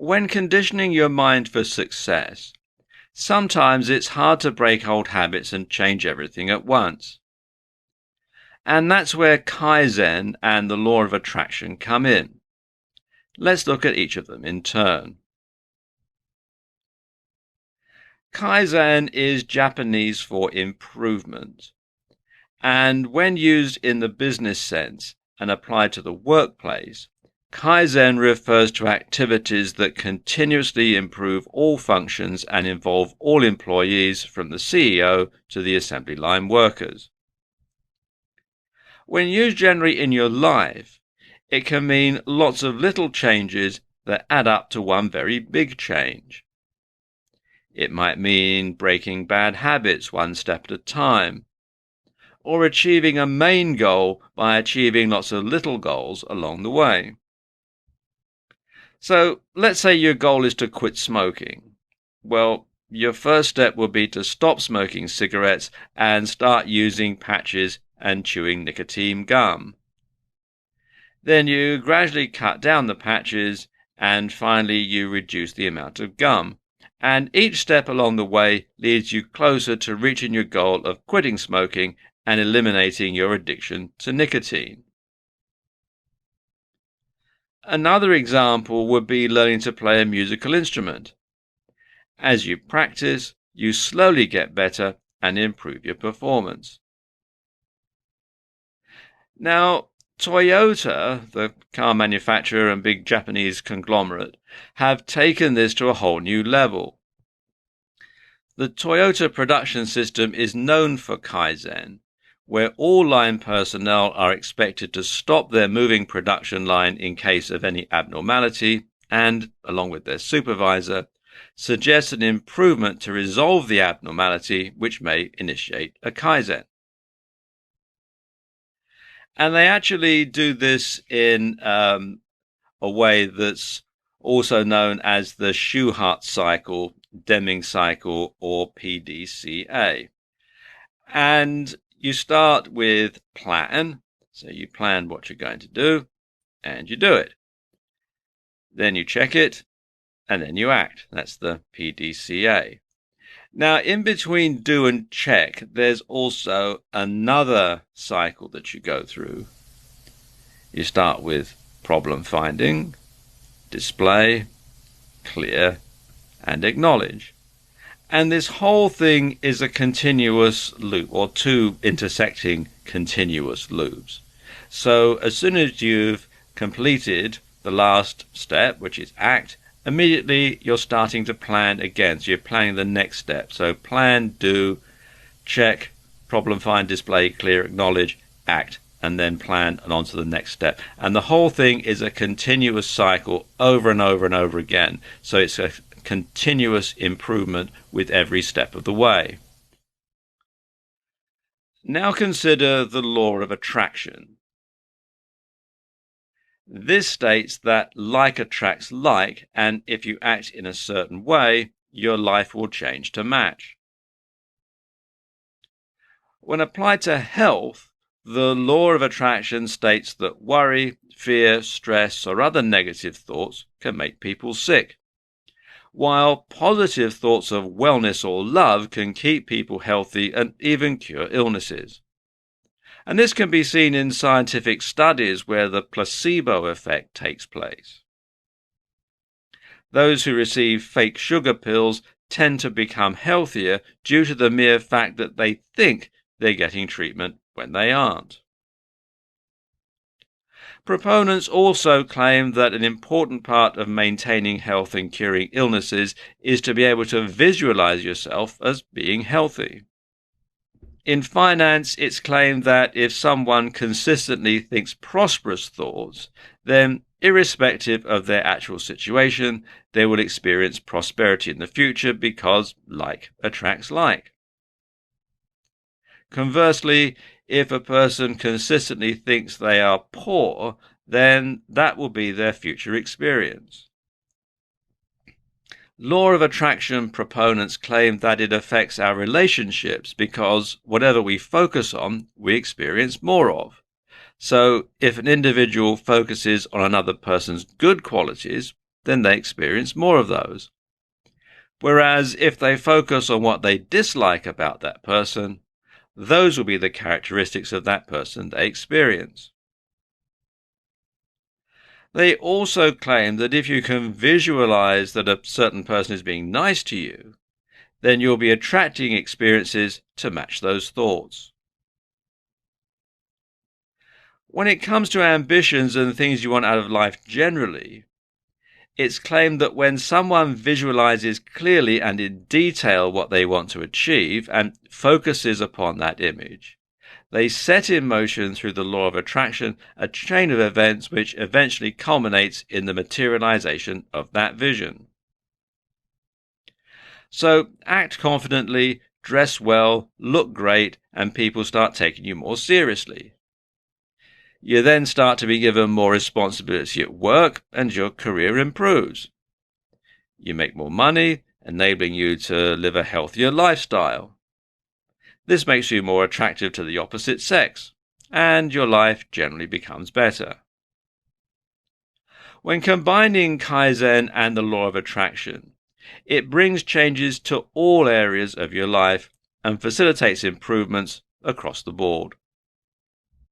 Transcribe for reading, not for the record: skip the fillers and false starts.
When conditioning your mind for success, sometimes it's hard to break old habits and change everything at once. And that's where Kaizen and the law of attraction come in. Let's look at each of them in turn. Kaizen is Japanese for improvement, and when used in the business sense and applied to the workplace, Kaizen refers to activities that continuously improve all functions and involve all employees from the CEO to the assembly line workers. When used generally in your life, it can mean lots of little changes that add up to one very big change. It might mean breaking bad habits one step at a time, or achieving a main goal by achieving lots of little goals along the way. So let's say your goal is to quit smoking. Well, your first step would be to stop smoking cigarettes and start using patches and chewing nicotine gum. Then you gradually cut down the patches and finally you reduce the amount of gum. And each step along the way leads you closer to reaching your goal of quitting smoking and eliminating your addiction to nicotine. Another example would be learning to play a musical instrument. As you practice, you slowly get better and improve your performance. Now, Toyota, the car manufacturer and big Japanese conglomerate, have taken this to a whole new level. The Toyota production system is known for Kaizen, where all line personnel are expected to stop their moving production line in case of any abnormality and, along with their supervisor, suggest an improvement to resolve the abnormality which may initiate a Kaizen. And they actually do this in a way that's also known as the Schuhart cycle, Deming cycle, or PDCA. And you start with plan. So you plan what you're going to do, and you do it. Then you check it, and then you act. That's the PDCA. Now, in between do and check, there's also another cycle that you go through. You start with problem finding, display, clear, and acknowledge. And this whole thing is a continuous loop, or two intersecting continuous loops. So as soon as you've completed the last step, which is act, immediately you're starting to plan again. So you're planning the next step. So plan, do, check, problem find, display, clear, acknowledge, act, and then plan and on to the next step. And the whole thing is a continuous cycle over and over and over again. So it's a continuous improvement with every step of the way. Now consider the law of attraction. This states that like attracts like, and if you act in a certain way, your life will change to match. When applied to health, the law of attraction states that worry, fear, stress, or other negative thoughts can make people sick, while positive thoughts of wellness or love can keep people healthy and even cure illnesses. And this can be seen in scientific studies where the placebo effect takes place. Those who receive fake sugar pills tend to become healthier due to the mere fact that they think they're getting treatment when they aren't. Proponents also claim that an important part of maintaining health and curing illnesses is to be able to visualize yourself as being healthy. In finance, it's claimed that if someone consistently thinks prosperous thoughts, then irrespective of their actual situation, they will experience prosperity in the future because like attracts like. Conversely, if a person consistently thinks they are poor, then that will be their future experience. Law of attraction proponents claim that it affects our relationships because whatever we focus on, we experience more of. So if an individual focuses on another person's good qualities, then they experience more of those. Whereas if they focus on what they dislike about that person, those will be the characteristics of that person they experience. They also claim that if you can visualize that a certain person is being nice to you, then you'll be attracting experiences to match those thoughts. When it comes to ambitions and things you want out of life generally, it's claimed that when someone visualizes clearly and in detail what they want to achieve and focuses upon that image, they set in motion through the law of attraction a chain of events which eventually culminates in the materialization of that vision. So act confidently, dress well, look great, and people start taking you more seriously. You then start to be given more responsibility at work and your career improves. You make more money, enabling you to live a healthier lifestyle. This makes you more attractive to the opposite sex, and your life generally becomes better. When combining Kaizen and the law of attraction, it brings changes to all areas of your life and facilitates improvements across the board.